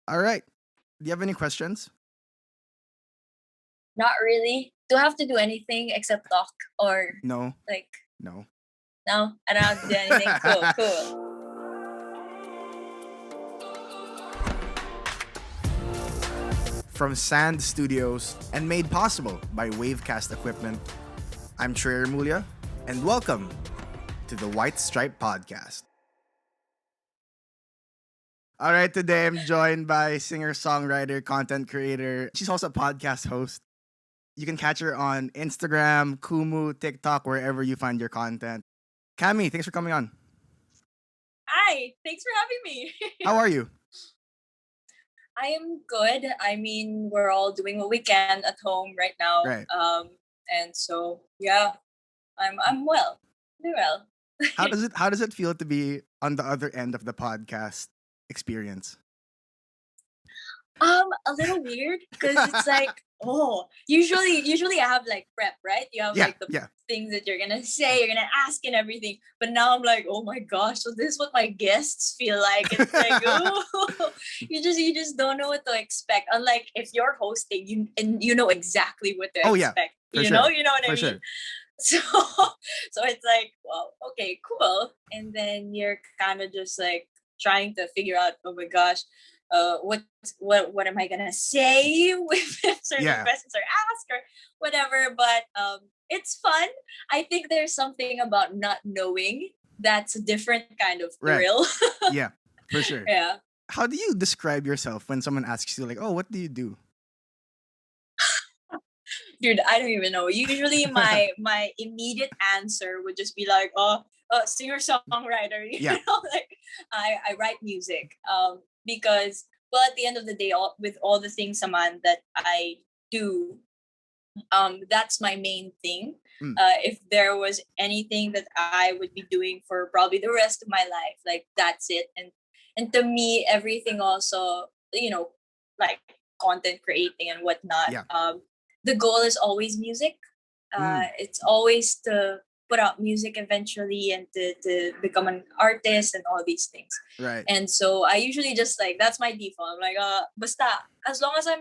All right. Do you have any questions? Not really. Do I have to do anything except talk or No. like No. no? I don't have to do anything. Cool. From Sand Studios and made possible by Wavecast equipment, I'm Trey Remulla, and welcome to the White Stripe Podcast. All right, today I'm joined by singer-songwriter, content creator. She's also a podcast host. You can catch her on Instagram, Kumu, TikTok, wherever you find your content. Cami, thanks for coming on. Hi, thanks for having me. How are you? I am good. I mean, we're all doing what we can at home right now. Right. And so yeah, I'm well. Very well. How does it feel to be on the other end of the podcast experience? A little weird because it's like, usually I have like prep, right? You have like the things that you're gonna say, you're gonna ask and everything. But now I'm like, oh my gosh, so this is what my guests feel like. It's like, oh, you just don't know what to expect. Unlike if you're hosting, you know exactly what to expect. You know what I mean? Sure. So it's like, well, okay, cool. And then you're kind of just like trying to figure out, oh my gosh, what am I gonna say if certain questions are asked or whatever. But it's fun. I think there's something about not knowing that's a different kind of thrill. Right. Yeah, for sure. Yeah. How do you describe yourself when someone asks you like, oh, what do you do? Dude, I don't even know. Usually my immediate answer would just be like, singer-songwriter. You know, like I write music. Because well, at the end of the day, with all the things, Saman, that I do, that's my main thing. If there was anything that I would be doing for probably the rest of my life, like that's it. And to me, everything also, like content creating and whatnot. The goal is always music. It's always to put out music eventually and to become an artist and all these things. Right. And so I usually just like, that's my default. I'm like, basta, as long as I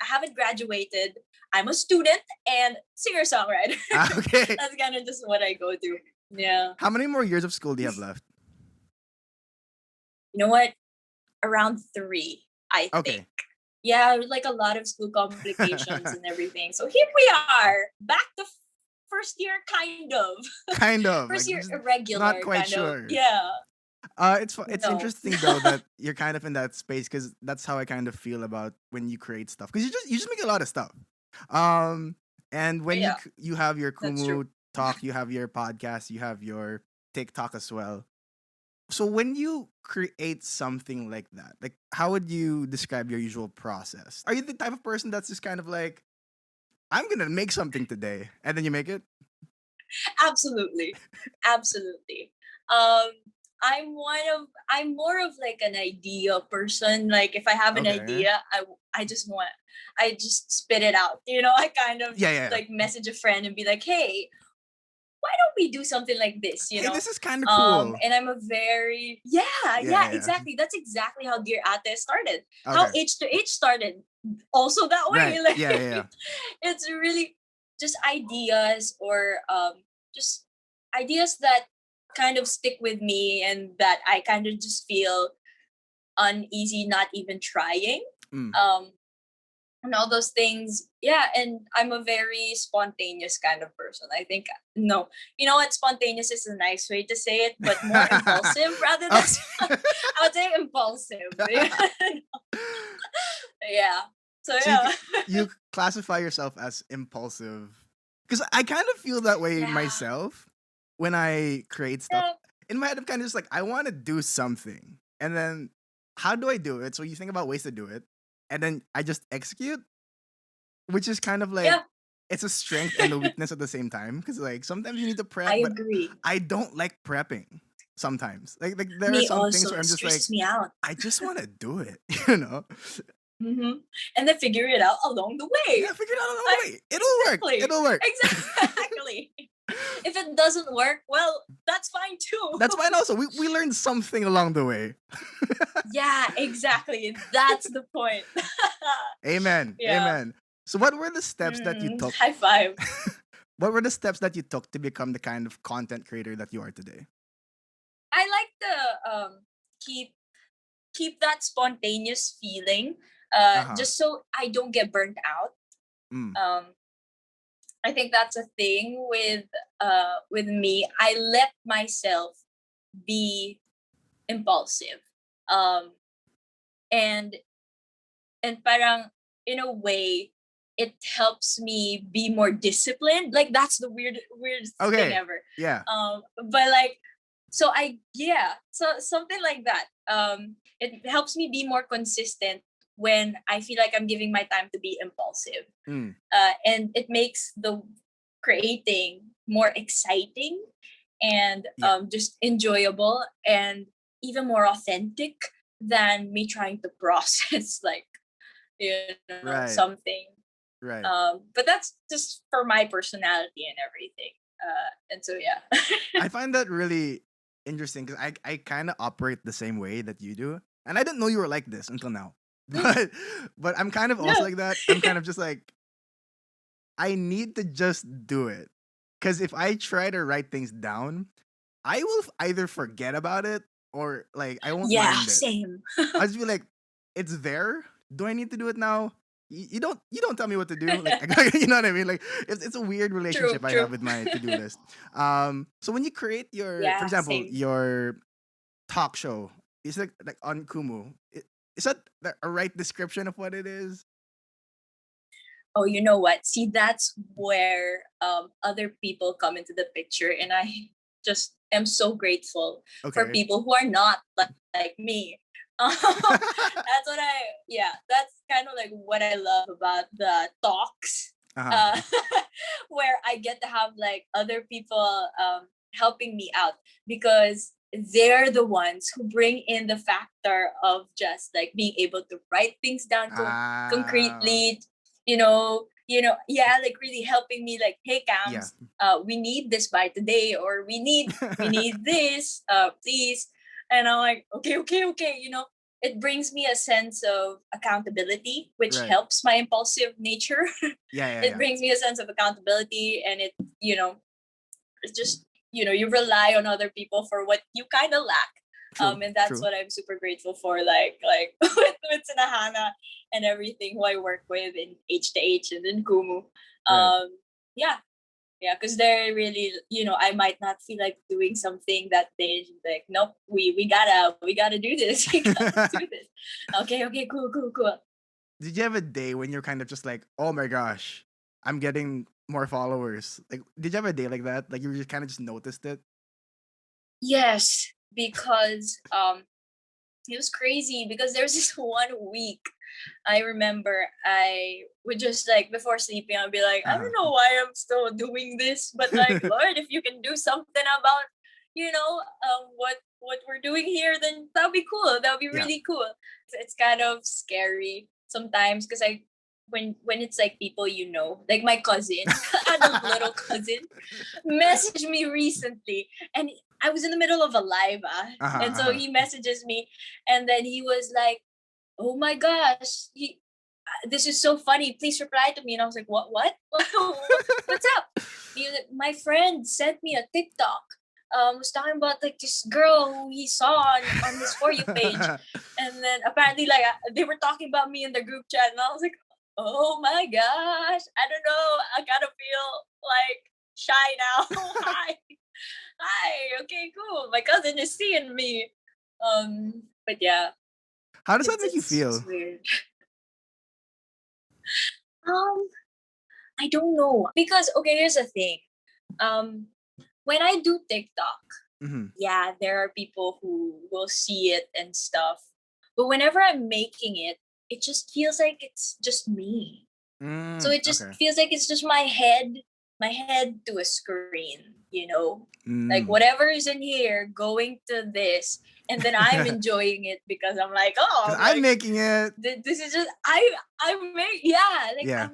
haven't graduated, I'm a student and singer-songwriter. Okay. That's kind of just what I go through. Yeah. How many more years of school do you have left? You know what? Around 3, I think. Yeah, like a lot of school complications and everything. So here we are, back to first year, kind of. First year, irregular. Not quite sure. Yeah. It's interesting though that you're kind of in that space because that's how I kind of feel about when you create stuff because you just make a lot of stuff. And when you have your Kumu talk, you have your podcast, you have your TikTok as well. So when you create something like that, like how would you describe your usual process? Are you the type of person that's just kind of like, I'm gonna make something today, and then you make it? Absolutely. I'm more of like an idea person. Like if I have an idea, I just spit it out. You know, I kind of like message a friend and be like, hey, why don't we do something like this? You know, this is kind of cool. And I'm a very exactly. That's exactly how Dear Ate started. How H2H started, also that way. Right. Like, it's really just ideas or just ideas that kind of stick with me and that I kind of just feel uneasy not even trying. And all those things. Yeah, and I'm a very spontaneous kind of person. I think, no, you know what? Spontaneous is a nice way to say it, but more impulsive rather than, I would say impulsive. Yeah. So yeah. You classify yourself as impulsive. Because I kind of feel that way myself when I create stuff. In my head, I'm kind of just like, I want to do something. And then, how do I do it? So you think about ways to do it. And then I just execute, which is kind of like, it's a strength and a weakness at the same time. Because like sometimes you need to prep. I agree. But I don't like prepping sometimes. Like there are some things where I'm just like, me out. I just want to do it, you know? Mm-hmm. And then figure it out along the way. Yeah, figure it out along the way. It'll work. Exactly. If it doesn't work, well, that's fine too. That's fine also. We learned something along the way. Yeah, exactly. That's the point. Amen. Yeah. Amen. So what were the steps that you took? High five. What were the steps that you took to become the kind of content creator that you are today? I like the keep that spontaneous feeling. Just so I don't get burnt out. I think that's a thing with me. I let myself be impulsive. And parang in a way it helps me be more disciplined. Like that's the weirdest thing ever. Yeah. But like so something like that. It helps me be more consistent when I feel like I'm giving my time to be impulsive. And it makes the creating more exciting and just enjoyable and even more authentic than me trying to process like something. Right. But that's just for my personality and everything. And so I find that really interesting because I kind of operate the same way that you do, and I didn't know you were like this until now. But I'm kind of also like that. I'm kind of just like, I need to just do it, because if I try to write things down, I will either forget about it or like I won't mind it. Same. I'll just be like, it's there. Do I need to do it now? You don't tell me what to do. Like you know what I mean? Like it's a weird relationship I have with my to-do list. So when you create your, for example, your talk show, is like on Kumu. Is that a right description of what it is? Oh, you know what? See, that's where other people come into the picture, and I just am so grateful for people who are not like me. That's kind of like what I love about the talks, where I get to have like other people helping me out, because they're the ones who bring in the factor of just like being able to write things down concretely, like really helping me like, hey Cams, we need this by today, or we need this, please. And I'm like, okay, it brings me a sense of accountability, which helps my impulsive nature. It brings me a sense of accountability, and it, it's just, you rely on other people for what you kind of lack. And that's what I'm super grateful for, like with Sinahana and everything who I work with in H2H and in Kumu. Because they're really, I might not feel like doing something that day. Like, nope, we gotta do this. We gotta do this. Okay, cool. Did you have a day when you're kind of just like, oh my gosh, I'm getting more followers? Like, did you have a day like that? Like you just kind of just noticed it? Yes, because it was crazy, because there was this 1 week I remember I would just like before sleeping I'd be like, I don't know why I'm still doing this, but like Lord, if you can do something about what we're doing here, then that'll be cool. That'll be really cool. It's kind of scary sometimes, because when it's like people, like my cousin, I had a little cousin messaged me recently, and I was in the middle of a live, and so he messages me, and then he was like, oh my gosh, this is so funny, please reply to me. And I was like, what what's up? My friend sent me a TikTok, was talking about like this girl who he saw on his For You page, and then apparently like they were talking about me in the group chat, and I was like, oh my gosh, I don't know, I kind of feel like shy now. Hi, okay, cool, my cousin is seeing me. But yeah, how does that make you feel? It's weird. I don't know, because here's the thing. When I do TikTok, there are people who will see it and stuff. But whenever I'm making it, it just feels like it's just me. So it just feels like it's just my head to a screen, like whatever is in here going to this, and then I'm enjoying it because I'm like, oh, I'm making it. This is just I'm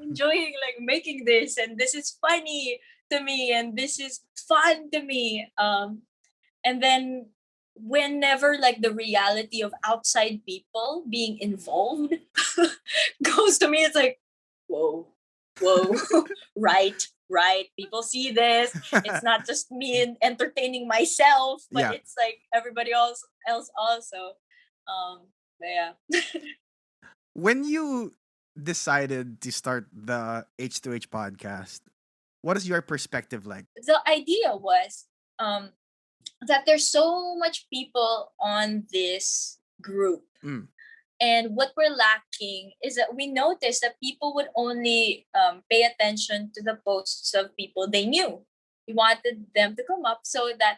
enjoying like making this, and this is funny. to me and this is fun to me. And then whenever like the reality of outside people being involved goes to me, it's like, whoa, right. People see this. It's not just me entertaining myself, but it's like everybody else also. But yeah. When you decided to start the H2H podcast, what is your perspective like? The idea was that there's so much people on this group. And what we're lacking is that we noticed that people would only pay attention to the posts of people they knew. We wanted them to come up so that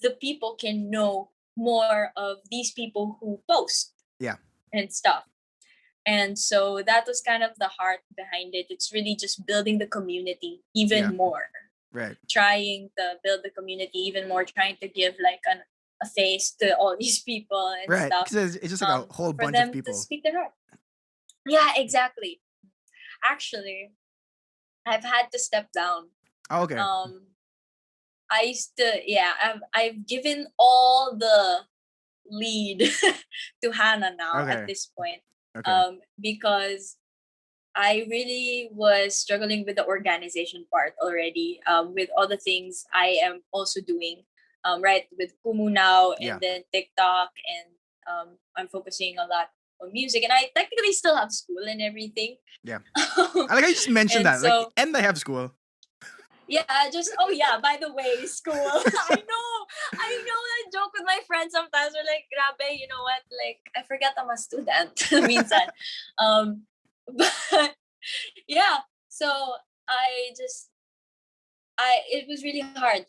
the people can know more of these people who post and stuff. And so that was kind of the heart behind it. It's really just building the community even more. Right. Trying to build the community even more, trying to give like a face to all these people and stuff. Because it's just like a whole bunch of people. To speak their heart. Yeah, exactly. Actually, I've had to step down. Oh, okay. I used to, I've given all the lead to Hannah now at this point. Okay. Because I really was struggling with the organization part already, with all the things I am also doing, right, with Kumu now and then TikTok, and I'm focusing a lot on music, and I technically still have school and everything. Yeah. I like how you just mentioned that. So, like, and I have school. Yeah, by the way, school. I know I joke with my friends sometimes. We're like, grabe, you know what? Like, I forget I'm a student. Minsan. But yeah, so it was really hard.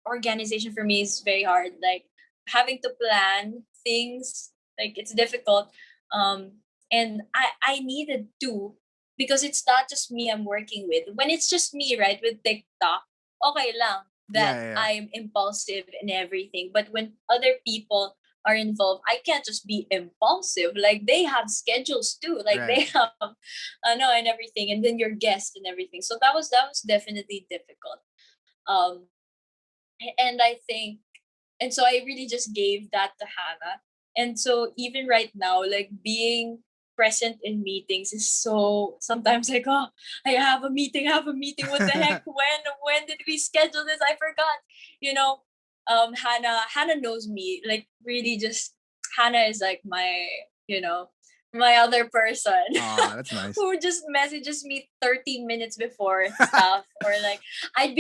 Organization for me is very hard. Like, having to plan things, like, it's difficult. And I needed to, because it's not just me I'm working with. When it's just me, right, with TikTok, okay lang that I'm impulsive and everything. But when other people are involved, I can't just be impulsive. Like, they have schedules too. Like, they have, and everything. And then your guest and everything. So that was definitely difficult. And I think, and so I really just gave that to Hannah. And so even right now, like, being present in meetings is so sometimes like, oh, I have a meeting. What the heck? When did we schedule this? I forgot. You know, Hannah knows me. Like, really, just Hannah is like my, my other person. Oh, that's nice. Who just messages me 13 minutes before stuff. Or like, I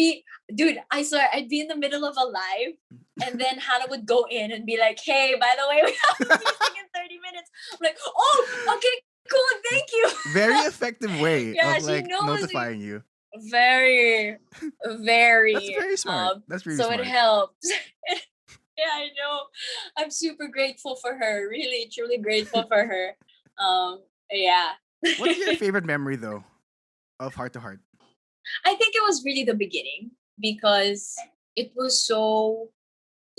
swear, I'd be in the middle of a live, and then Hannah would go in and be like, hey, by the way, we have a meeting in 30 minutes. I'm like, oh, okay, cool, thank you. Very effective way of like notifying you. Very, very. That's very smart. That's really smart. So it helps. Yeah, I know. I'm super grateful for her. Really, truly grateful for her. Yeah. What's your favorite memory though of Heart to Heart? I think it was really the beginning, because it was so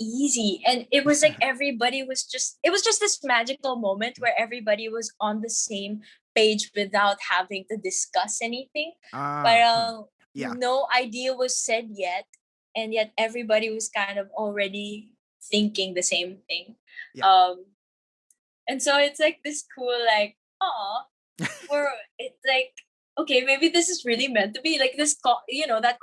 easy, and it was like it was just this magical moment where everybody was on the same page without having to discuss anything. But no idea was said yet, and yet everybody was kind of already thinking the same thing. And so it's like this cool, like, where it's like, okay, maybe this is really meant to be like this, that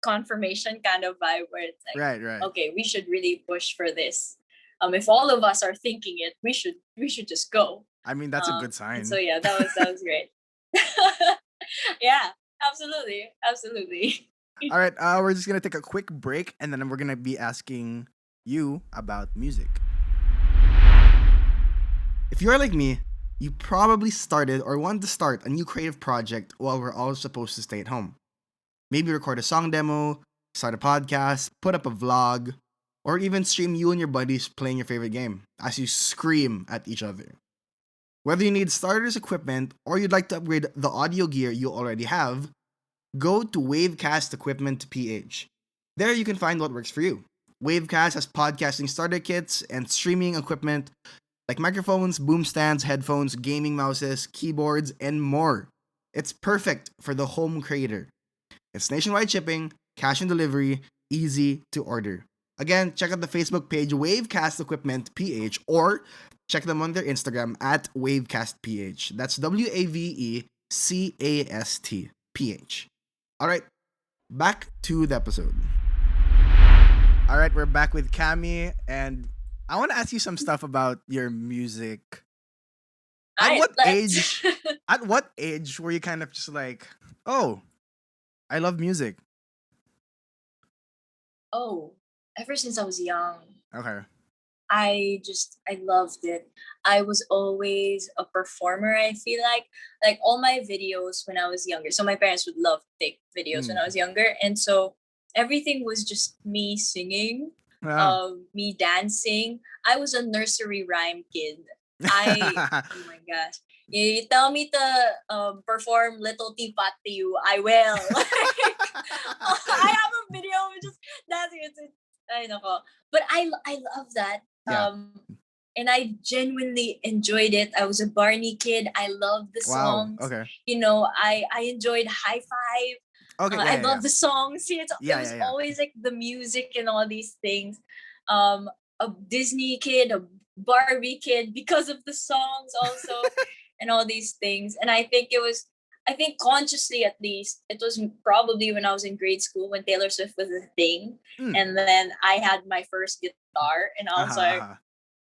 confirmation kind of vibe, where it's like, right. Okay, we should really push for this. If all of us are thinking it, we should just go. I mean, that's a good sign. So yeah, that was great. Yeah, absolutely. All right, we're just gonna take a quick break, and then we're gonna be asking you about music. If you're like me, you probably started or wanted to start a new creative project while we're all supposed to stay at home. Maybe record a song demo, start a podcast, put up a vlog, or even stream you and your buddies playing your favorite game as you scream at each other. Whether you need starters equipment or you'd like to upgrade the audio gear you already have, go to Wavecast Equipment PH. There you can find what works for you. Wavecast has podcasting starter kits and streaming equipment like microphones, boom stands, headphones, gaming mouses, keyboards, and more. It's perfect for the home creator. It's nationwide shipping, cash on delivery, easy to order. Again, check out the Facebook page Wavecast Equipment PH or check them on their Instagram at WavecastPH. That's WAVECAST All right, back to the episode. All right, we're back with Cami, and I want to ask you some stuff about your music. At Alright, what let's. age? At what age were you kind of just like, oh, I love music? Oh, ever since I was young, Okay. I loved it. I was always a performer, I feel like all my videos when I was younger. So my parents would love to take videos when I was younger, and so everything was just me singing, Yeah. me dancing. I was a nursery rhyme kid. Oh my gosh. You tell me to perform Little Teapot to you, I will. I have a video of just dancing. It's I know. But I love that. Yeah. And I genuinely enjoyed it. I was a Barney kid. I loved the Wow. songs. Okay. I enjoyed High Five. Okay. I love the songs. See, it was Yeah. always like the music and all these things. A Disney kid, a Barbie kid, because of the songs also, and all these things. And I think consciously at least, it was probably when I was in grade school when Taylor Swift was a thing. And then I had my first guitar, and I was like,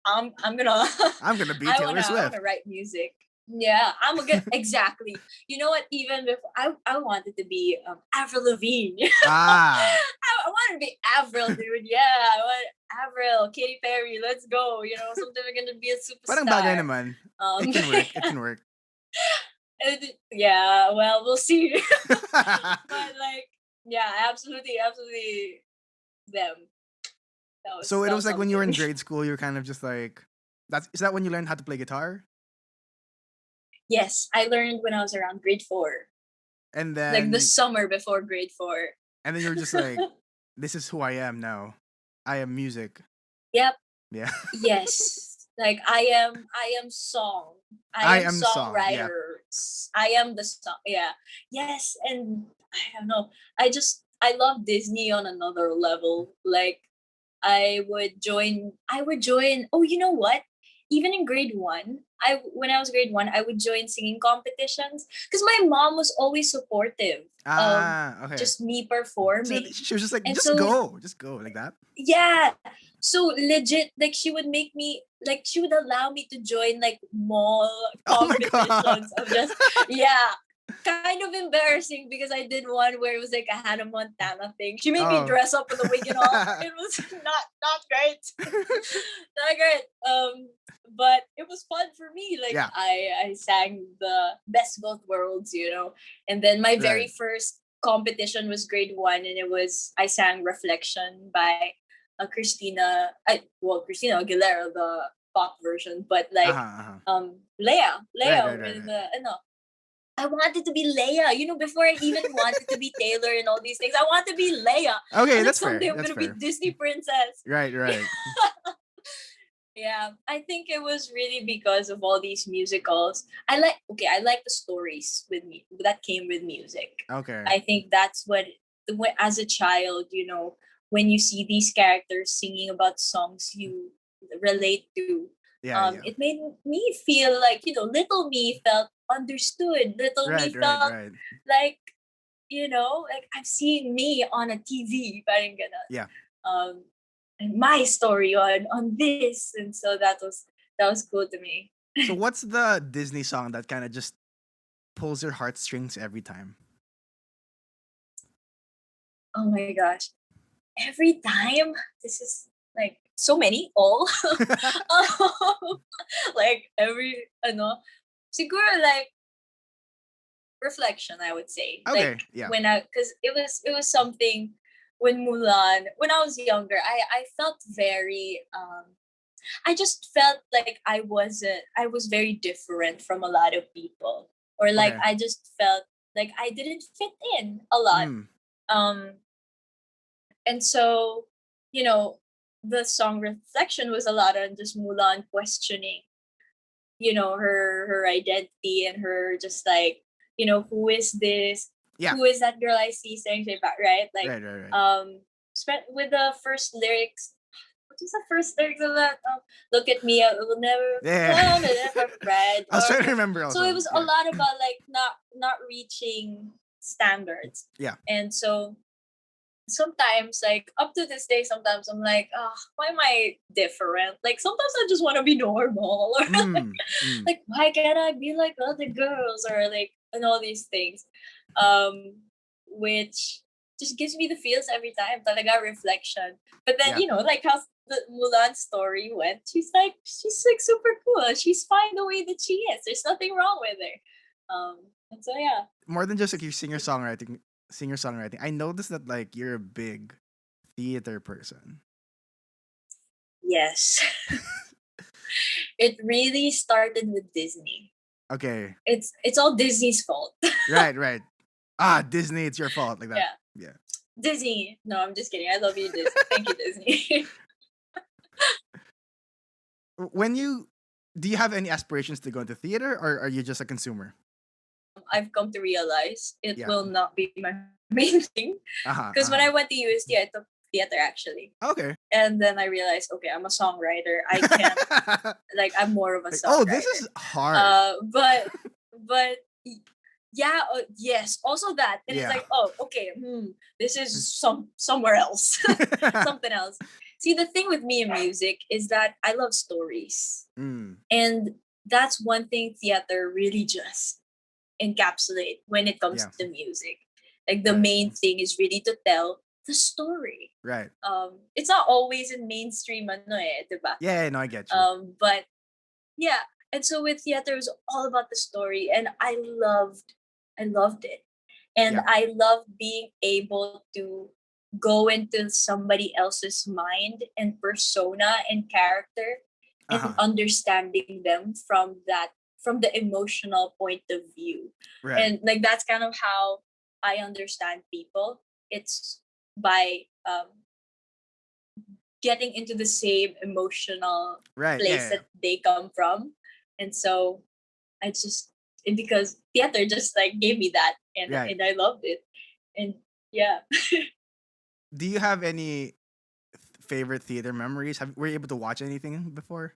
I'm gonna be I Taylor Swift. I wanna write music. Yeah, I'm a good exactly. You know what? Even before I wanted to be Avril Lavigne. I wanted to be Avril, dude. Yeah, I want Avril, Katy Perry. Let's go. Someday we're gonna be a superstar. Parang bagay naman. It can work. It can work. Yeah, well, we'll see. But yeah, absolutely them. So it was like when you were in grade school, you were kind of just like, is that when you learned how to play guitar? Yes, I learned when I was around grade 4. And then like the summer before grade 4. And then you were just like, this is who I am now. I am music. Yep. Yeah. Yes. Like I am song. I am songwriter. Yeah. I am the song. Yeah. Yes, and I don't know. I love Disney on another level. Like I would join. Oh, you know what? Even in grade 1, when I was grade 1, I would join singing competitions because my mom was always supportive Okay. just me performing. So she was just like, just go like that. Yeah. So legit, like she would allow me to join like mall competitions of just kind of embarrassing because I did one where it was like a Hannah Montana thing. She made me dress up with a wig and all. It was not great. Not great. But it was fun for me. Like I sang the best of both worlds, And then my very first competition was grade 1, and I sang Reflection by Christina Aguilera, the pop version, but like Leia with the I wanted to be Leia. Before I even wanted to be Taylor and all these things, I want to be Leia. Okay, and that's fair. Someday I'm gonna be Disney princess. Right. Yeah, I think it was really because of all these musicals. I like the stories with me that came with music. Okay. I think that's what, as a child, when you see these characters singing about songs you relate to, it made me feel like, little me felt understood. Little me felt like, like I'm seeing me on a TV. Parang ganun. Yeah. And my story on this, and so that was cool to me. So what's the Disney song that kind of just pulls your heartstrings every time? Oh my gosh, every time. This is like so many. All like every siguro like Reflection, I would say. Okay. Like, yeah. Because it was something. When Mulan, when I was younger, I felt very I just felt like I was very different from a lot of people, or like I just felt like I didn't fit in a lot. And so, the song Reflection was a lot on just Mulan questioning, her identity, and her just like, who is this? Yeah. Who is that girl I see staring straight back, right? Like, right. spent with the first lyrics. What was the first lyrics of that? Look at me, I will never Yeah. red. I was trying to remember also. So it was a lot about like not reaching standards. Yeah. And so sometimes, like up to this day, sometimes I'm like, oh, why am I different? Like sometimes I just want to be normal, or like why can't I be like other girls, or like and all these things, which just gives me the feels every time. Talaga reflection. But then like how the Mulan story went, she's like super cool. She's fine the way that she is. There's nothing wrong with her. And so yeah. More than just like you singer-songwriting, I noticed that like you're a big theater person. Yes. It really started with Disney. Okay. It's all Disney's fault. Right. Disney, it's your fault. Like that. Yeah. Disney. No, I'm just kidding. I love you, Disney. Thank you, Disney. Do you have any aspirations to go into theater, or are you just a consumer? I've come to realize it will not be my main thing. Because when I went to USD, I took theater actually. Okay. And then I realized, okay, I'm a songwriter. I can't like I'm more of a songwriter. Oh, this is hard. But yeah, yes. Also that. And it's like, oh, okay, this is somewhere else. Something else. See, the thing with me in music is that I love stories. And that's one thing theater really just encapsulate when it comes to music. Like the main thing is really to tell the story. Right. It's not always in mainstream, diba? Yeah, no, I get you. But yeah, and so with theater, it was all about the story, and I loved it, and I loved being able to go into somebody else's mind and persona and character, and understanding them from the emotional point of view. Right. And like that's kind of how I understand people. It's by getting into the same emotional place that they come from. And so because theater just like gave me that, and I loved it. And yeah. Do you have any favorite theater memories? Were you able to watch anything before?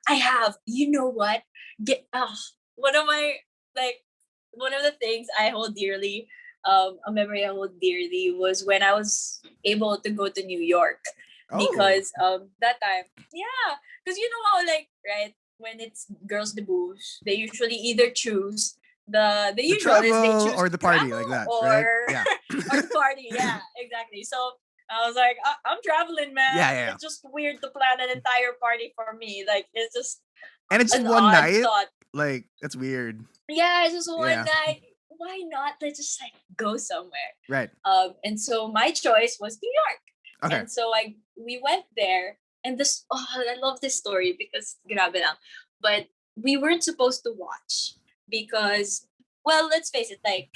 I have. You know what? One of the things I hold dearly, a memory I hold dearly, was when I was able to go to New York. Because that time, because you know how when it's girls' debuts, they usually either choose the usual is they choose or the party like that, or, right? Yeah. or the party, yeah, exactly. So I was like, I'm traveling, man. Yeah. It's just weird to plan an entire party for me. Like it's just it's an one night. Thought. Like that's weird. Yeah, it's just one night. Why not? Let's just like go somewhere. Right. And so my choice was New York. Okay. And so we went there, and I love this story because grabe lang. But we weren't supposed to watch because, well, let's face it, like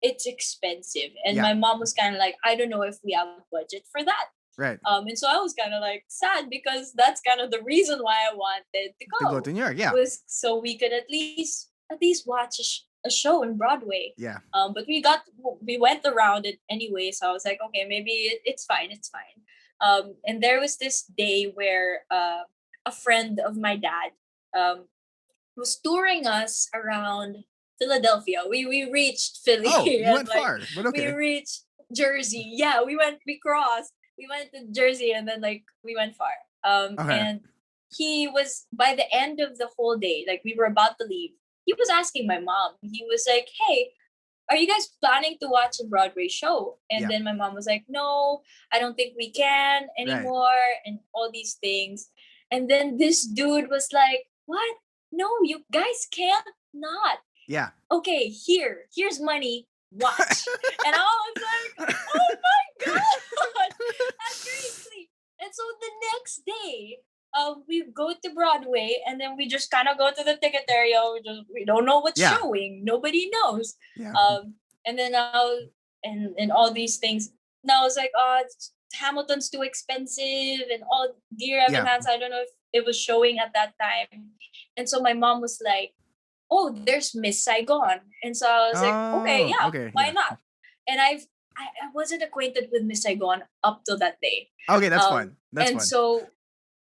it's expensive, and my mom was kind of like, I don't know if we have a budget for that. Right. And so I was kind of like sad because that's kind of the reason why I wanted to go to New York. Yeah. Was so we could at least watch a show in Broadway. Yeah. But we went around it anyway, so I was like, okay, maybe it's fine. And there was this day where a friend of my dad was touring us around Philadelphia. We reached Philly. Oh, you went far, but okay. We reached Jersey. Yeah, we crossed. We went to Jersey, and then like we went far. And he was, by the end of the whole day, like we were about to leave, he was asking my mom. He was like, hey, are you guys planning to watch a Broadway show? And then my mom was like, no, I don't think we can anymore, and all these things. And then this dude was like, what? No, you guys can't not. Yeah. Okay, here's money. Watch. And I was like, oh my God, that's crazy. And so the next day, we go to Broadway, and then we just kind of go to the ticket area. We don't know what's showing. Nobody knows. Yeah. And then and all these things. Now I was like, Hamilton's too expensive, and all Dear Evan Hansen. I don't know if it was showing at that time. And so my mom was like, oh, there's Miss Saigon. And so I was like, okay, Oh, yeah, okay, why yeah. not? And I wasn't acquainted with Miss Saigon up till that day. Okay, that's fun. That's and fun. so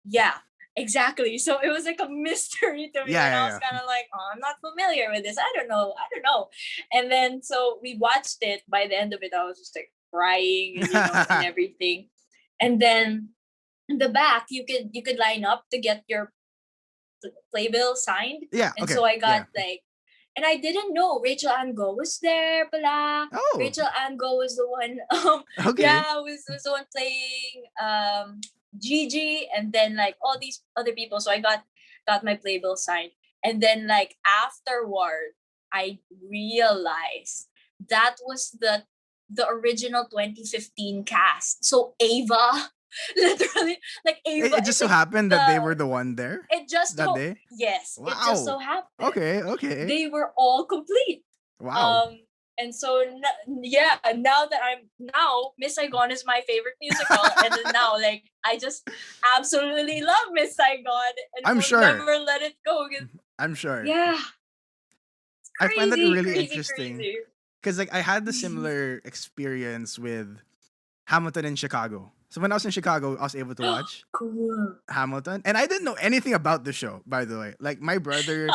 yeah, exactly. So it was like a mystery to me, Yeah, and I yeah, was yeah. kind of like, oh, I'm not familiar with this. I don't know. And then so we watched it. By the end of it, I was just like crying, and everything. And then in the back, you could line up to get your playbill signed. Yeah, And okay. so I got yeah. like, and I didn't know Rachel Ango was there, pala. Oh, Rachel Ango was the one. okay. Yeah, was the one playing Gigi, and then like all these other people. So I got my playbill signed, and then like afterward, I realized that was the original 2015 cast. So Ava, literally, like Ava. It just so happened that they were the one there It just that day. yes, Wow. it just so happened. Okay, okay. They were all complete. Wow. And so yeah, now that Miss Saigon is my favorite musical, and then now like I just absolutely love Miss Saigon, and I'm will sure. never let it go. I'm sure. Yeah, I find that really crazy, interesting crazy. because like I had the similar experience with Hamilton in Chicago. So when I was in Chicago, I was able to watch Cool. Hamilton, and I didn't know anything about the show. By the way, like my brother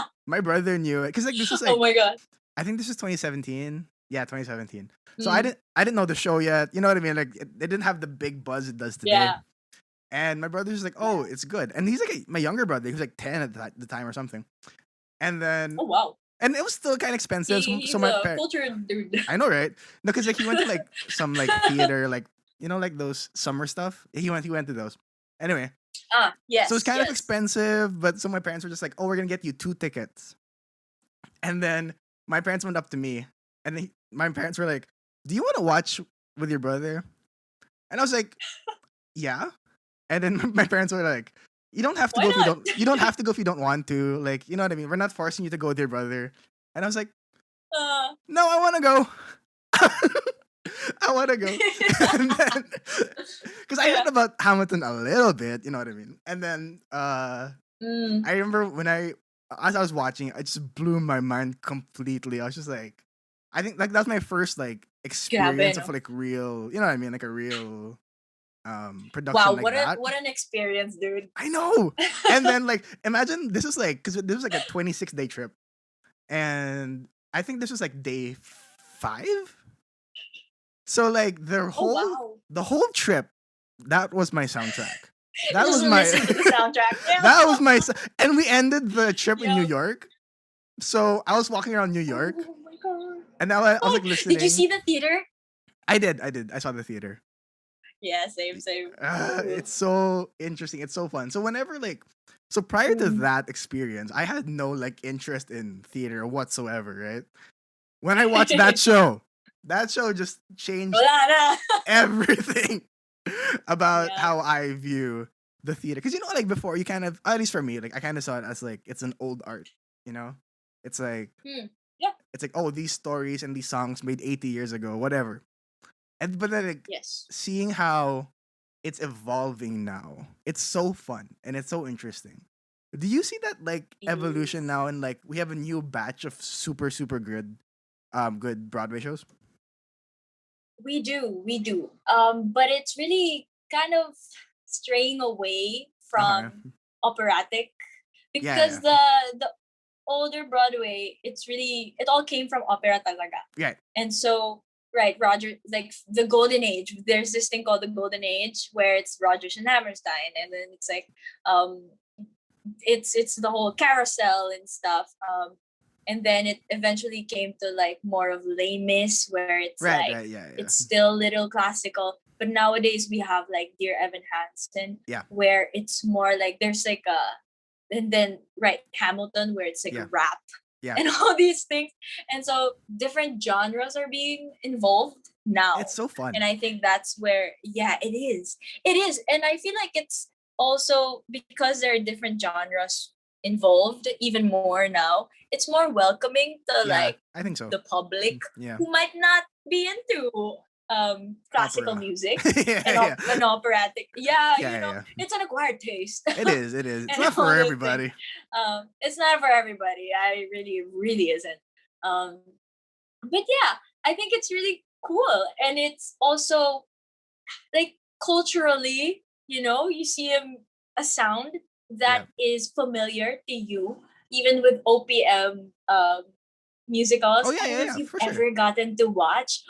knew it because like this was like Oh my god. I think this was 2017. Yeah, 2017. So Mm. I didn't know the show yet. You know what I mean? Like it didn't have the big buzz it does today. Yeah. And my brother's like, "Oh, it's good." And he's like my younger brother. He was like 10 at the time or something. And then Oh wow. and it was still kind of expensive. He's So my a cultured dude. I know, right? No, because like he went to like some like theater, like like those summer stuff. He went to those. Anyway, Yes. so it's kind of yes. expensive, but so my parents were just like, "Oh, we're gonna get you 2 tickets." And then my parents went up to me, and my parents were like, "Do you want to watch with your brother?" And I was like, "Yeah." And then my parents were like, "You don't have to Why go if you not? don't. You don't have to go if you don't want to. Like, you know what I mean? We're not forcing you to go with your brother." And I was like, "No, I want to go. I want to go." And then, because I heard about Hamilton a little bit, you know what I mean? And then, I remember when as I was watching, it just blew my mind completely. I was just like, I think like that's my first like experience of like real, you know what I mean? Like a real production wow, like that. what an experience, dude. I know. And then like imagine this is like because this was like a 26-day trip, and I think this was like day 5. So like the whole trip, that was my soundtrack. That was my soundtrack. Yeah. that was my and we ended the trip in New York. So I was walking around New York. Oh my god. And now I was like listening. Did you see the theater? I did. I saw the theater. Yeah, same. It's so interesting. It's so fun. So whenever like so prior to that experience, I had no like interest in theater whatsoever, right? When I watched that show just changed everything about how I view the theater. Because like before you kind of, at least for me, like I kind of saw it as like it's an old art, you know? It's like it's like, oh, these stories and these songs made 80 years ago, whatever. But then like seeing how it's evolving now, it's so fun and it's so interesting. Do you see that like evolution now, and like we have a new batch of super good Broadway shows? We do. But it's really kind of straying away from operatic, because the older Broadway, it all came from opera talaga. Right. And so Roger, like the golden age, there's this thing called the golden age where it's Rodgers and Hammerstein, and then it's like it's the whole carousel and stuff. And then it eventually came to like more of Les Mis, where it's it's still little classical. But nowadays we have like Dear Evan Hansen, where it's more like there's like and then Hamilton, where it's like rap, and all these things. And so different genres are being involved now. It's so fun. And I think that's where it is. And I feel like it's also because there are different genres involved even more now. It's more welcoming to like I think so. the public who might not be into classical Opera. music Yeah, and yeah. an operatic. Yeah, Yeah, yeah, yeah. it's an acquired taste. It is. It is. It's And not all for those things. everybody. It's not for everybody. I really isn't. Um, but yeah, I think it's really cool, and it's also like culturally, you see a sound that Yeah. is familiar to you, even with OPM Oh musicals. yeah, I don't yeah, know if yeah. you've For sure. ever gotten to watch.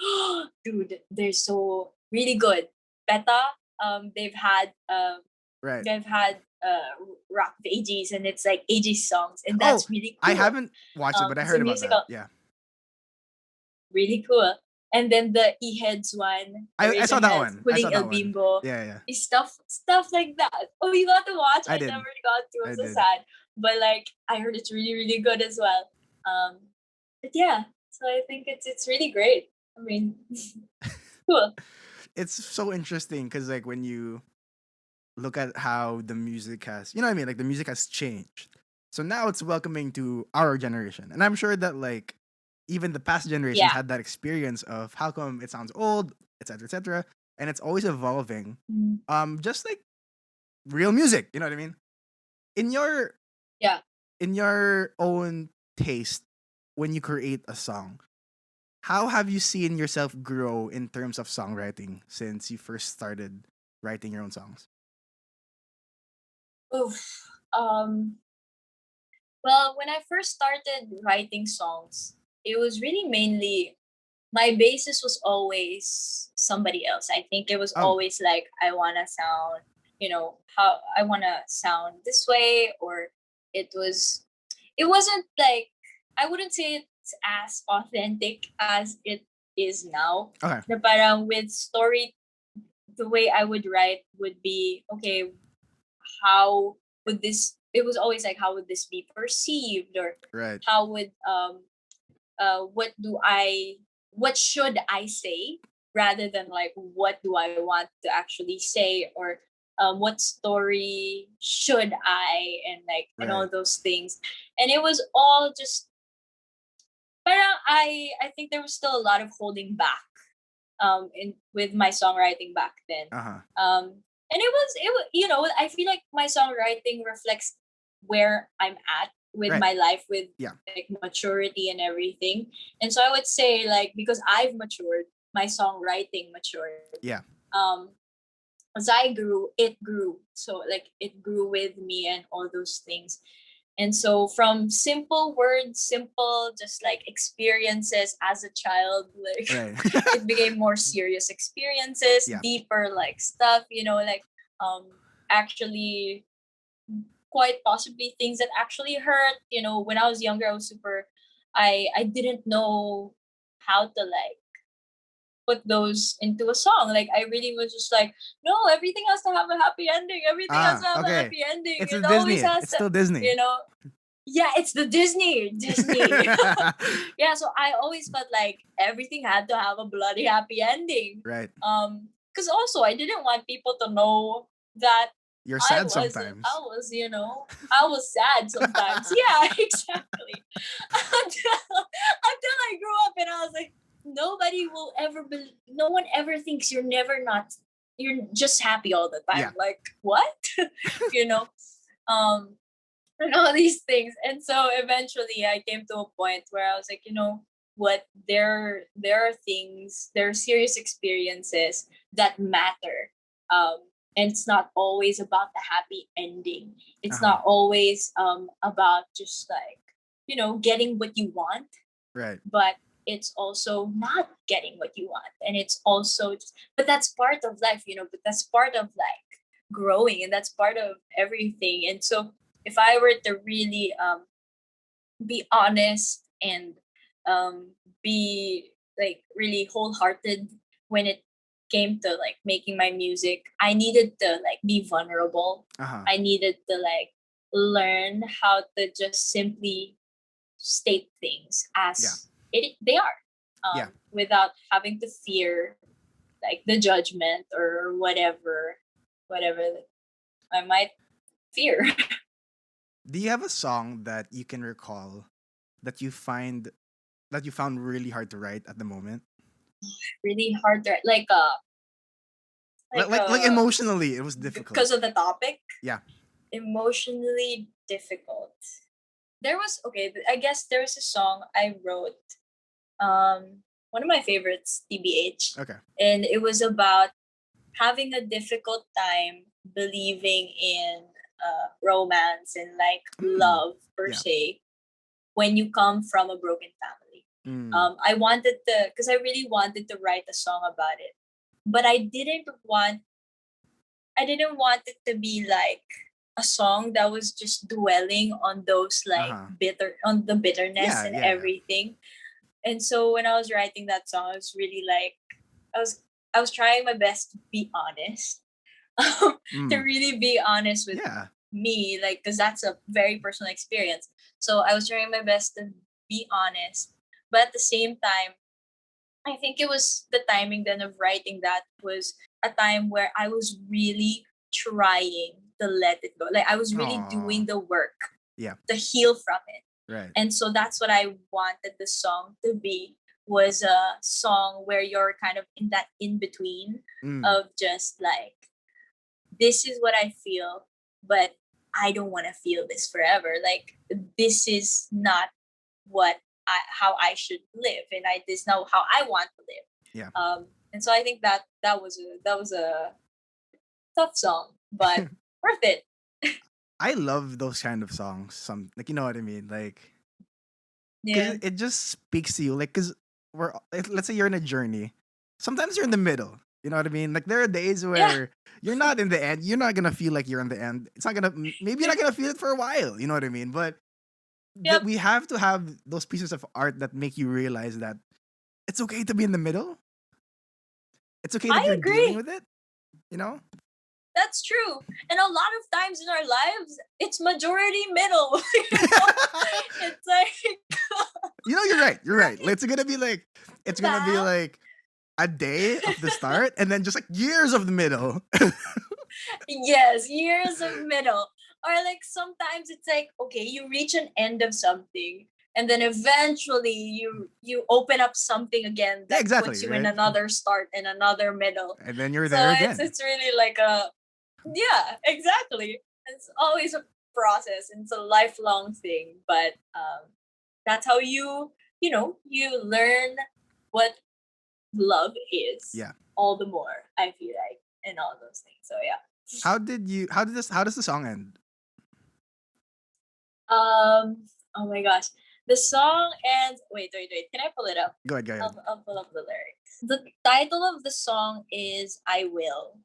Dude, they're so really good. Beta, they've had Right. rock of ages, and it's like ages songs, and Oh, that's really I cool. haven't watched it, but I It's a heard about that. musical, Yeah. really cool. And then the E-Heads one, the I saw that Ravenheads, one. I saw Huling El that one. Bimbo, Yeah, yeah. stuff like that. Oh, you got to watch? I I did. never got to. I'm I so did. sad. But like, I heard it's really, really good as well. Um, but yeah, so I think it's really great. I mean, cool. It's so interesting because like when you look at how the music has, you know what I mean? Like the music has changed. So now it's welcoming to our generation. And I'm sure that like even the past generations Yeah. had that experience of how come it sounds old, etc., etc. And it's always evolving. Mm. Just like real music, you know what I mean? In your Yeah. in your own taste, when you create a song, how have you seen yourself grow in terms of songwriting since you first started writing your own songs? Oof. Well, when I first started writing songs, it was really mainly my basis was always somebody else. I think it was Oh, always like I wanna sound, how I wanna sound this way, or it wasn't like I wouldn't say it's as authentic as it is now. okay. Na parang with story, the way I would write would be okay. How would this? It was always like how would this be perceived, or Right. how would what should I say, rather than like what do I want to actually say, or what story should I, and all Right. those things. And it was all just, parang I think there was still a lot of holding back in with my songwriting back then. Uh-huh. And it was I feel like my songwriting reflects where I'm at with Right. my life, with Yeah. like maturity and everything. And so I would say, like, because I've matured, my songwriting matured. Yeah. Um as I grew, it grew. So like it grew with me and all those things. And so from simple words, simple just like experiences as a child, like Right. it became more serious experiences, Yeah. deeper like stuff, like actually quite possibly things that actually hurt. When I was younger, I was super I didn't know how to like put those into a song. Like I really was just like, no, everything has to have a happy ending. Everything has to have a Okay. happy ending. It's a It always Disney. has It's to, still Disney. you know. Yeah, it's the Disney. Yeah, so I always felt like everything had to have a bloody happy ending. Right. Because also I didn't want people to know that You're I sad was sometimes. I was I was sad sometimes. Yeah, exactly. Until I grew up and I was like, nobody will ever be. No one ever thinks you're just happy all the time. Yeah. Like what? you know, um, and all these things. And so eventually, I came to a point where I was like, what? There are things. There are serious experiences that matter. And it's not always about the happy ending. It's Uh-huh. not always about just like getting what you want, Right. but it's also not getting what you want. And it's also but that's part of life, but that's part of like growing, and that's part of everything. And so if I were to really be honest and be like really wholehearted when it came to like making my music, I needed to like be vulnerable. Uh-huh. I needed to like learn how to just simply state things Yeah. as they are, Yeah. without having to fear like the judgment or whatever that I might fear. Do you have a song that you can recall that you found really hard to write at the moment? Really hard to Like emotionally, it was difficult. Because of the topic? Yeah. Emotionally difficult. There was, okay, I guess there was a song I wrote. One of my favorites, TBH. Okay. And it was about having a difficult time believing in romance and like love per se when you come from a broken family. I wanted to, because I really wanted to write a song about it, but I didn't want it to be like a song that was just dwelling on those like on the bitterness and everything. And so when I was writing that song, I was really like, I was trying my best to be honest, to really be honest with me, like, because that's a very personal experience. So I was trying my best to be honest, but at the same time, I think it was the timing then of writing that was a time where I was really trying to let it go. Like I was really doing the work to heal from it. Right. And so that's what I wanted the song to be, was a song where you're kind of in that in between of just like, this is what I feel, but I don't want to feel this forever. Like this is not how I should live, and this is not how I want to live. Yeah. And so I think that was a tough song, but worth it. I love those kind of songs. Like, you know what I mean? Like, it just speaks to you. Like, cause let's say you're in a journey. Sometimes you're in the middle. You know what I mean? Like, there are days where you're not in the end. You're not gonna feel like you're in the end. It's not gonna. Maybe you're not gonna feel it for a while. You know what I mean? But we have to have those pieces of art that make you realize that it's okay to be in the middle. It's okay that you're dealing with it. You know? That's true. And a lot of times in our lives, it's majority middle. It's like you're right. You're right. It's gonna be like a day of the start and then just like years of the middle. Yes, years of middle. Or like sometimes it's like, okay, you reach an end of something and then eventually you open up something again that puts you in another start and another middle. And then you're there again. It's really like exactly. It's always a process and it's a lifelong thing. But that's how you learn what love is. Yeah. All the more, I feel like, and all those things. So yeah. How does the song end? Oh my gosh. The song ends. Wait. Can I pull it up? Go ahead. I'll pull up the lyrics. The title of the song is "I Will."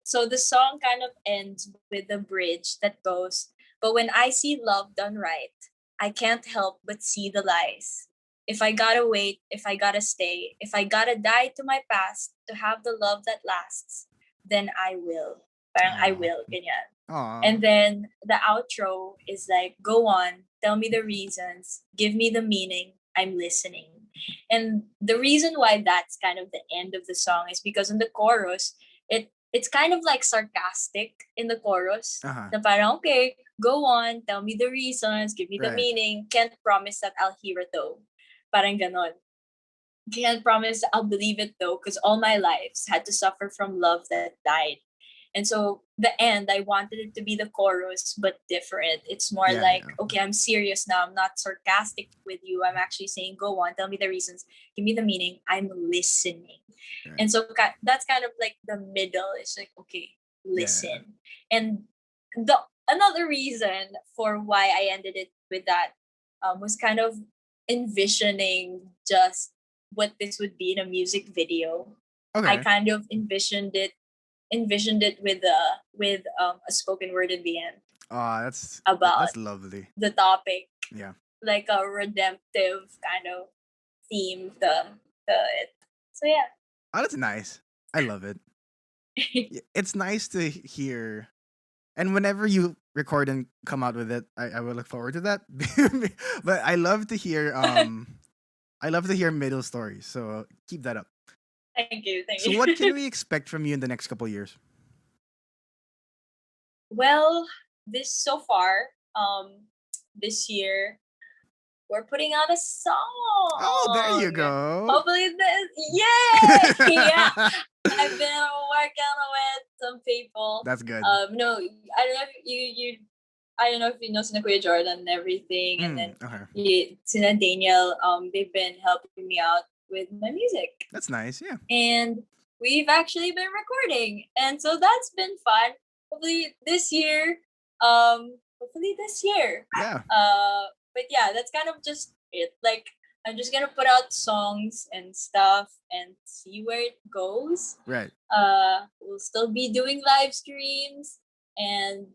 So the song kind of ends with a bridge that goes, "But when I see love done right, I can't help but see the lies. If I gotta wait, if I gotta stay, if I gotta die to my past to have the love that lasts, then I will." Parang I will, ganyan. And then the outro is like, "Go on, tell me the reasons, give me the meaning, I'm listening." And the reason why that's kind of the end of the song is because in the chorus, it's kind of like sarcastic in the chorus. Na parang, okay, go on, tell me the reasons, give me the meaning, can't promise that I'll hear it though. Parang ganon. Can't promise I'll believe it though, because all my lives had to suffer from love that died. And so the end, I wanted it to be the chorus, but different. It's more okay, I'm serious now. I'm not sarcastic with you. I'm actually saying, go on, tell me the reasons, give me the meaning. I'm listening. Right. And so that's kind of like the middle. It's like, okay, listen. Yeah. And another reason for why I ended it with that was kind of envisioning just what this would be in a music video. Okay. I kind of envisioned it with a spoken word in the end. That's lovely. The topic. Yeah. Like a redemptive kind of theme to it. So yeah. Oh, that's nice. I love it. It's nice to hear. And whenever you record and come out with it, I will look forward to that. But I love to hear middle stories. So keep that up. Thank you. So what can we expect from you in the next couple of years? Well, this year, we're putting out a Oh, there you song. go. Hopefully yay! Yeah. I've been working with some people. That's good. No, I don't know if I don't know if you know Sina Kuya Jordan and everything, and then Sina Daniel. They've been helping me out with my music. That's nice, yeah. And we've actually been recording, and so that's been fun. Hopefully this year. Yeah. But yeah, that's kind of just it. Like, I'm just gonna put out songs and stuff and see where it goes. Right. We'll still be doing live streams and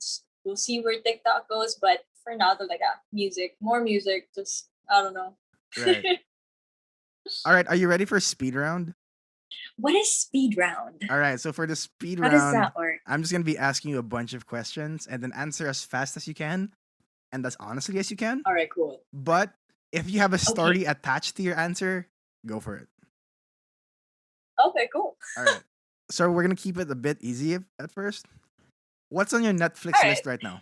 we'll see where TikTok goes. But for now, more music. Just I don't know. Right. All right. Are you ready for speed round? What is speed round? All right. So for the speed round, how does that work? I'm just gonna be asking you a bunch of questions and then answer as fast as you can, and as honestly as you can. All right. Cool. But if you have a story attached to your answer, go for it. Okay, cool. All right. So we're going to keep it a bit easy at first. What's on your Netflix list right now?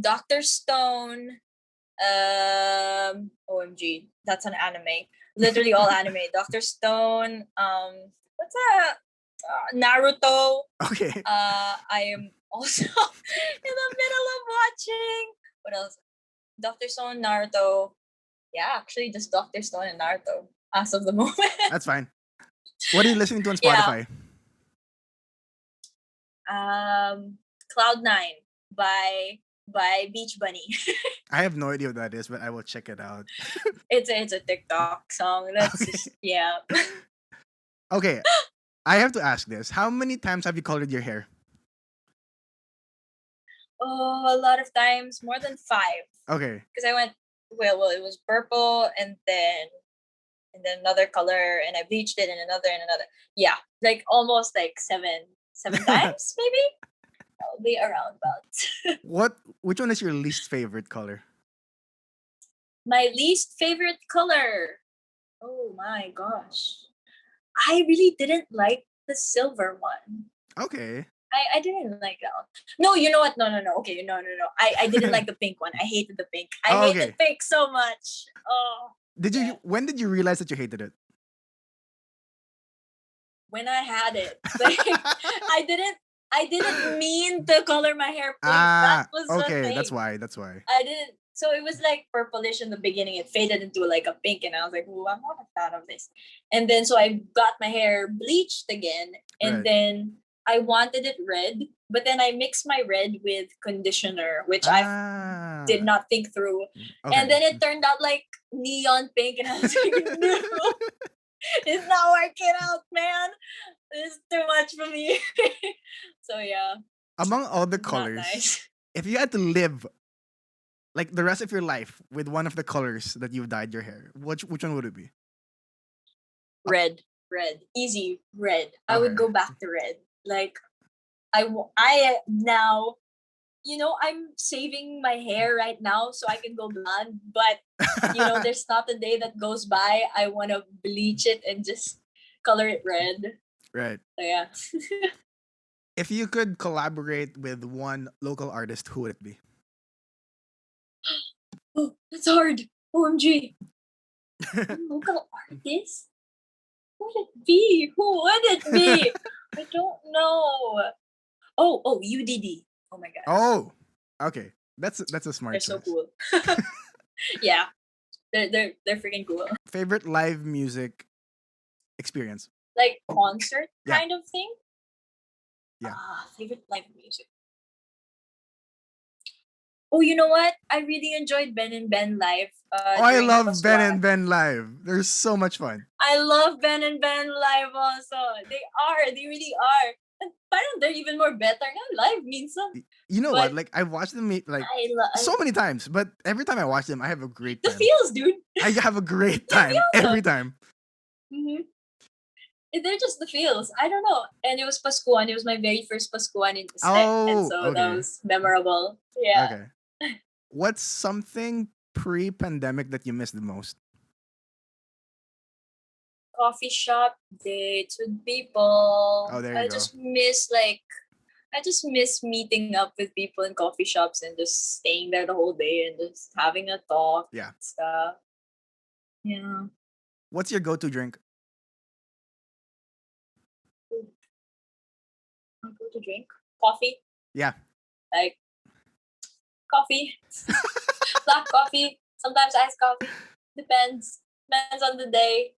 Dr. Stone. OMG. That's an anime. Literally all anime. Dr. Stone. What's that? Naruto. Okay. I am also in the middle of watching. What else? Dr. Stone, Naruto. Yeah, actually just Dr. Stone and Naruto as of the moment. That's fine. What are you listening to on Spotify? Cloud9 by Beach Bunny. I have no idea what that is, but I will check it out. It's a TikTok song. That's just, yeah. Okay. I have to ask this. How many times have you colored your hair? Oh, a lot of times, more than 5. Okay. Because I went, well, it was purple and then another color, and I bleached it and another. Yeah, like almost like 7 times maybe. Probably around about. Which one is your least favorite color? My least favorite color. Oh my gosh. I really didn't like the silver one. Okay. I didn't like that one. No, you know what? No. Okay, no. I didn't like the pink one. I hated the pink. I hated pink so much. Oh. When did you realize that you hated it? When I had it. Like, I didn't mean to color my hair pink. That was the thing. That's why. I didn't. So it was like purplish in the beginning. It faded into like a pink, and I was like, "Oh, I'm not a fan of this." And then so I got my hair bleached again, and then I wanted it red, but then I mixed my red with conditioner, which I did not think through, and then it turned out like neon pink, and I was like, "No, it's not working out, man. It's too much for me." So yeah. Among all the colors, if you had to live like the rest of your life with one of the colors that you've dyed your hair, which one would it be? Red, easy red. I would go back to red. Like, I now, I'm saving my hair right now so I can go blonde. But there's not a day that goes by I want to bleach it and just color it red. Right. So yeah. If you could collaborate with one local artist, who would it be? Oh, that's hard. OMG. Local artist? Who would it be? I don't know. Oh, UDD. Oh my god. Oh, okay. That's a smart They're choice. so cool. Yeah. They're freaking cool. Favorite live music experience? Like concert kind of thing? Yeah. Favorite live music. Oh, you know what? I really enjoyed Ben&Ben live. I love Ben&Ben live. They're so much fun. I love Ben&Ben live also. They really are. And parang they're even more better. Live means something. You know what? Like, I've watched them so many times, but every time I watch them, I have a great time. The feels, dude. I have a great time every time. Mm-hmm. They're just the feels. I don't know. And it was Pascuan. It was my very first Pascuan in the and so that was memorable. Yeah. Okay. What's something pre-pandemic that you miss the most? Coffee shop dates with people. Oh, there you go. Just miss I just miss meeting up with people in coffee shops and just staying there the whole day and just having a talk and stuff. Yeah. What's your go-to drink? Go-to drink? Coffee. Yeah. Like coffee. Black coffee. Sometimes iced coffee. Depends on the day.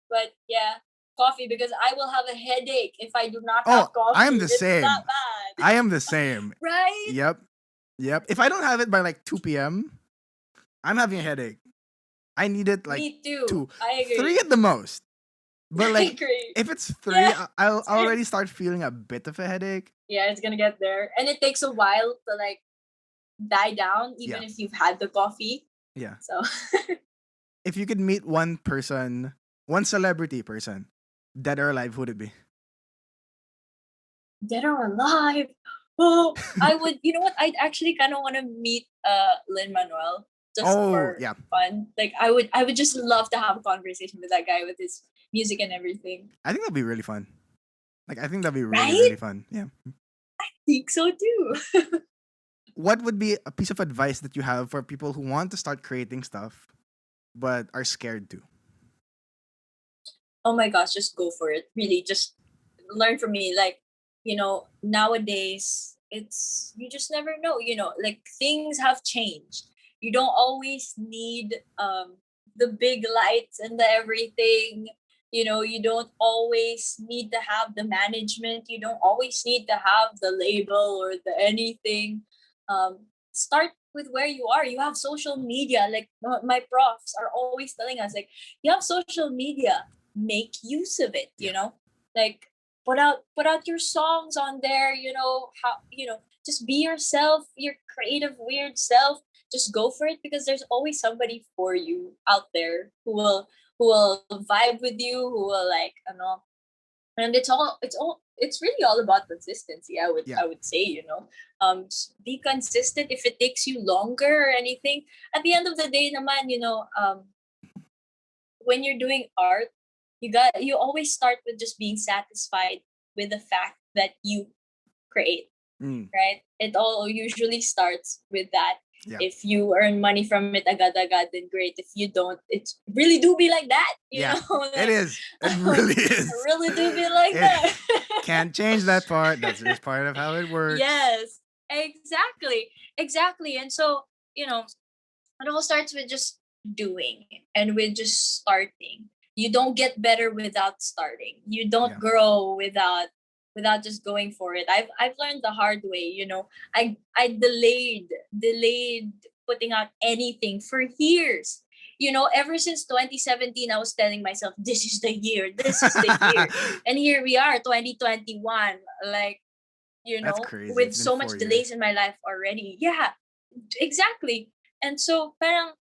But yeah, coffee, because I will have a headache if I do not have coffee. I am the it's same. That bad. I am the same. Right? Yep. If I don't have it by like 2 p.m., I'm having a headache. I need it like Me too. 2. I agree. 3 at the most. But like, I agree. if it's 3, I'll already start feeling a bit of a headache. Yeah, it's gonna get there. And it takes a while to like die down, even if you've had the coffee. Yeah. So if you could meet one person, one celebrity person, dead or alive, who would it be? Dead or alive? Oh, I would. You know what? I'd actually kind of want to meet Lin-Manuel just for fun. Like I would just love to have a conversation with that guy with his music and everything. I think that'd be really fun. Like I think that'd be really fun. Yeah. I think so too. What would be a piece of advice that you have for people who want to start creating stuff but are scared to? Oh my gosh, just go for it. Really, just learn from me. Like, nowadays it's, you just never know, like things have changed. You don't always need the big lights and the everything. You don't always need to have the management. You don't always need to have the label or the anything. Start with where you are. You have social media. Like my profs are always telling us, like, you have social media, make use of it. Like put out your songs on there. Just be yourself, your creative weird self. Just go for it, because there's always somebody for you out there who will vibe with you, who will like, and it's really all about consistency. I would say, just be consistent. If it takes you longer or anything, at the end of the day naman, when you're doing art, you always start with just being satisfied with the fact that you create, right? It all usually starts with that. If you earn money from it agad-agad, then great. If you don't, it really do be like that. You know? Like, it is. It really is. It really do be like that. Can't change that part. That's just part of how it works. Yes, exactly. And so, it all starts with just doing and with just starting. You don't get better without starting. You don't grow without just going for it. I've learned the hard way. I delayed putting out anything for years. Ever since 2017, I was telling myself, this is the year, and here we are, 2021. Like, that's crazy. with so much delays in my life already. Yeah, exactly. And so parang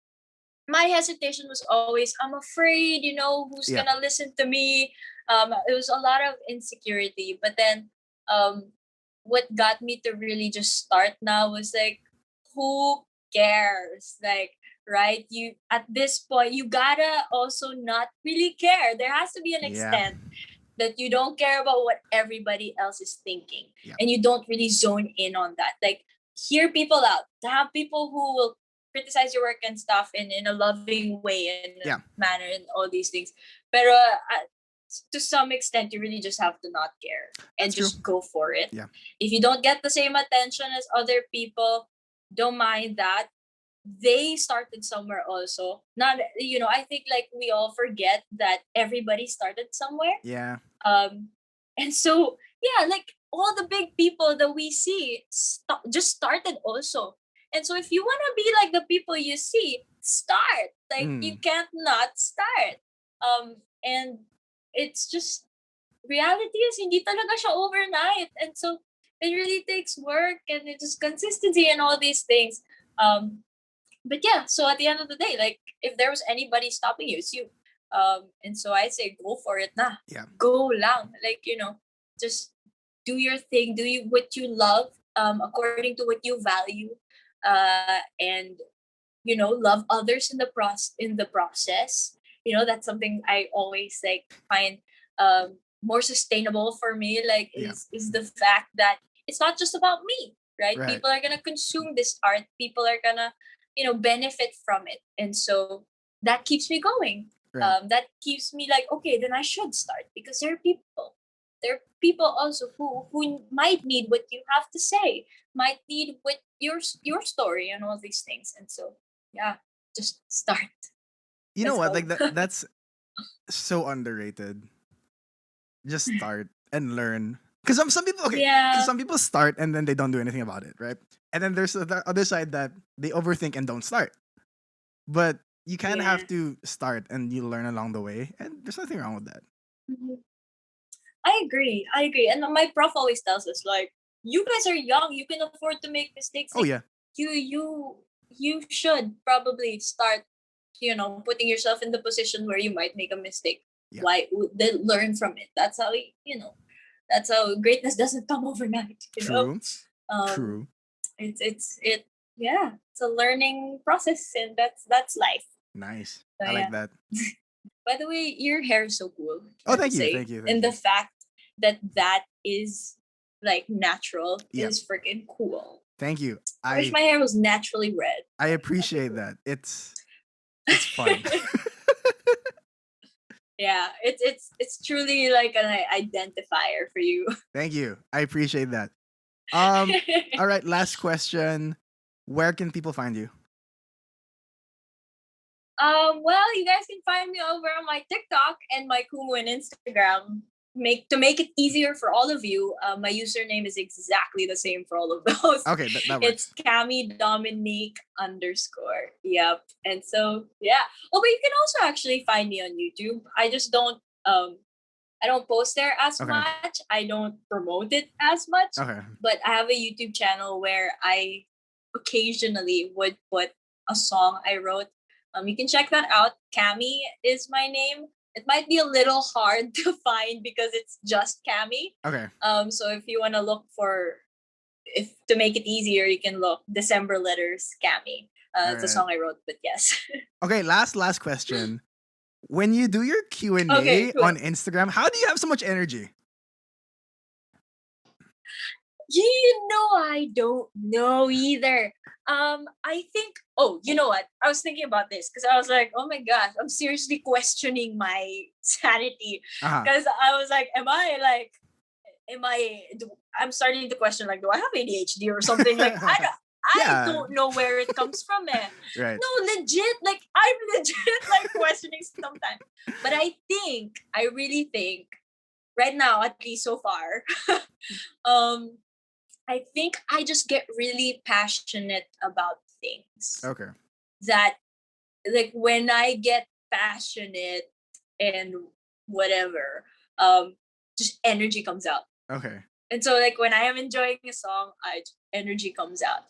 my hesitation was always, I'm afraid, who's gonna listen to me. It was a lot of insecurity. But then what got me to really just start now was like, who cares? Like, right? You at this point, you gotta also not really care. There has to be an extent that you don't care about what everybody else is thinking. And you don't really zone in on that. Like, hear people out. To have people who will criticize your work and stuff in a loving way and manner and all these things. But to some extent, you really just have to not care and just go for it. If you don't get the same attention as other people, don't mind that. They started somewhere also. Not, I think like we all forget that everybody started somewhere. And so, like all the big people that we see just started also. And so if you want to be like the people you see, start. Like, you can't not start. And it's just, reality is hindi talaga siya overnight. And so it really takes work and it's just consistency and all these things. But yeah, so at the end of the day, like, if there was anybody stopping you, it's you. And so I say, go for it na. Go lang. Like, just do your thing. Do what you love, according to what you value. And love others in the process. That's something I always like find more sustainable for me. Like, is the fact that it's not just about me, right? Right. People are gonna consume this art. People are gonna, benefit from it, and so that keeps me going. Right. That keeps me like, okay, then I should start, because there are people. There are people also who might need what you have to say, might need what your story and all these things, and so yeah, just start. You know Let's what? Like go. that's so underrated. Just start and learn. Because some people, okay, because Yeah, some people start and then they don't do anything about it, right? And then there's the other side that they overthink and don't start. But you kind of yeah. have to start and you learn along the way, and there's nothing wrong with that. Mhm. I agree. I agree. And my prof always tells us, like, you guys are young. You can afford to make mistakes. Oh Like, yeah, you should probably start, putting yourself in the position where you might make a mistake. yeah, Why? Then learn from it. That's how that's how greatness doesn't come overnight. true, Um, true, it yeah. It's a learning process, and that's life. nice. So I like yeah. that. By the way, your hair is so cool. I Oh, have to thank you, say, thank you, thank and you. the fact that is like natural Yeah, is freaking cool. thank you. I wish I my hair was naturally red. I That'd be appreciate cool. that. It's fun. Yeah, it's truly like an identifier for you. Thank you. I appreciate that. All right, last question. Where can people find you? Well, you guys can find me over on my TikTok and my Kumu and Instagram. To make it easier for all of you, my username is exactly the same for all of those. Okay, that It's works. camidominiqueee_. Yep. And so yeah. Oh, but you can also actually find me on YouTube. I don't post there as Okay. much. I don't promote it as much. Okay. But I have a YouTube channel where I occasionally would put a song I wrote. You can check that out. Cami is my name. It might be a little hard to find because it's just Cami. Okay. So if you want to look if to make it easier, you can look December letters Cami. It's a song I wrote, but yes. Okay, last question. When you do your Q&A Okay, cool. on Instagram, how do you have so much energy? I don't know either. I think. Oh, you know what? I was thinking about this because I was like, oh my gosh, I'm seriously questioning my sanity because I was like, I'm starting to question, like, do I have ADHD or something? Like, I don't know where it comes from, man. Right. No, legit. Like, I'm legit like questioning sometimes. But I really think, right now, at least so far, I think I just get really passionate about things. Okay. That, like, when I get passionate and whatever, just energy comes out. Okay. And so, like, when I am enjoying a song, energy comes out.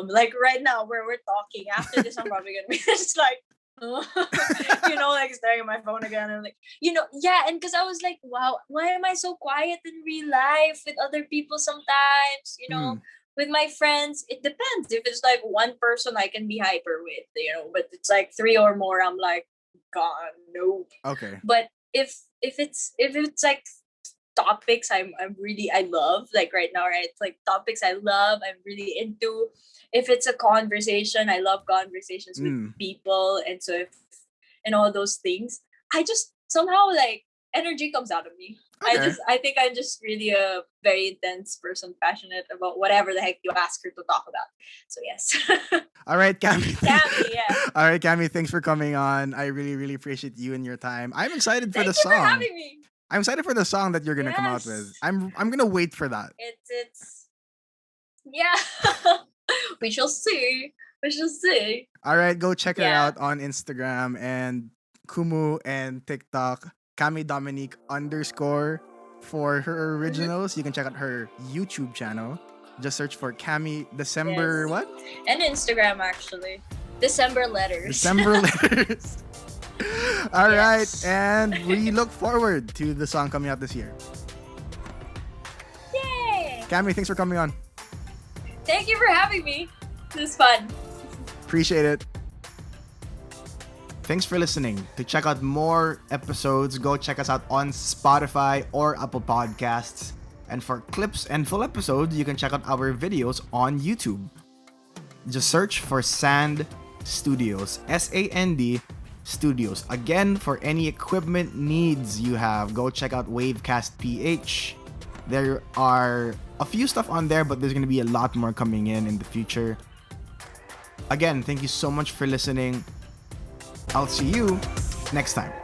Like right now, where we're talking, after this, I'm probably gonna be just like, like staring at my phone again. And like, yeah. And because I was like, wow, why am I so quiet in real life with other people sometimes? With my friends, it depends. If it's like one person, I can be hyper with, but it's like three or more, I'm like, God, no. Okay. But if it's like topics I love, like right now, right? It's like topics I love, I'm really into. If it's a conversation, I love conversations with people, and so and all those things, I just somehow, like, energy comes out of me. Okay. I think I'm just really a very intense person, passionate about whatever the heck you ask her to talk about. So yes. All right, Cami. Cami, yeah. All right, Cami, thanks for coming on. I really, really appreciate you and your time. I'm excited for the Thank you song. for having me. I'm excited for the song that you're gonna come out with. I'm gonna wait for that. It's yeah. We shall see. All right, go check her out on Instagram and Kumu and TikTok. camidominique_ for her originals. You can check out her YouTube channel. Just search for Cami December what? And Instagram, actually. December letters. December letters. All right, and we look forward to the song coming out this year. Yay! Cami, thanks for coming on. Thank you for having me. This was fun. Appreciate it. Thanks for listening. To check out more episodes, go check us out on Spotify or Apple Podcasts. And for clips and full episodes, you can check out our videos on YouTube. Just search for Sand Studios, SAND Studios. Again, for any equipment needs you have, go check out Wavecast PH. There are a few stuff on there, but there's going to be a lot more coming in the future. Again, thank you so much for listening. I'll see you next time.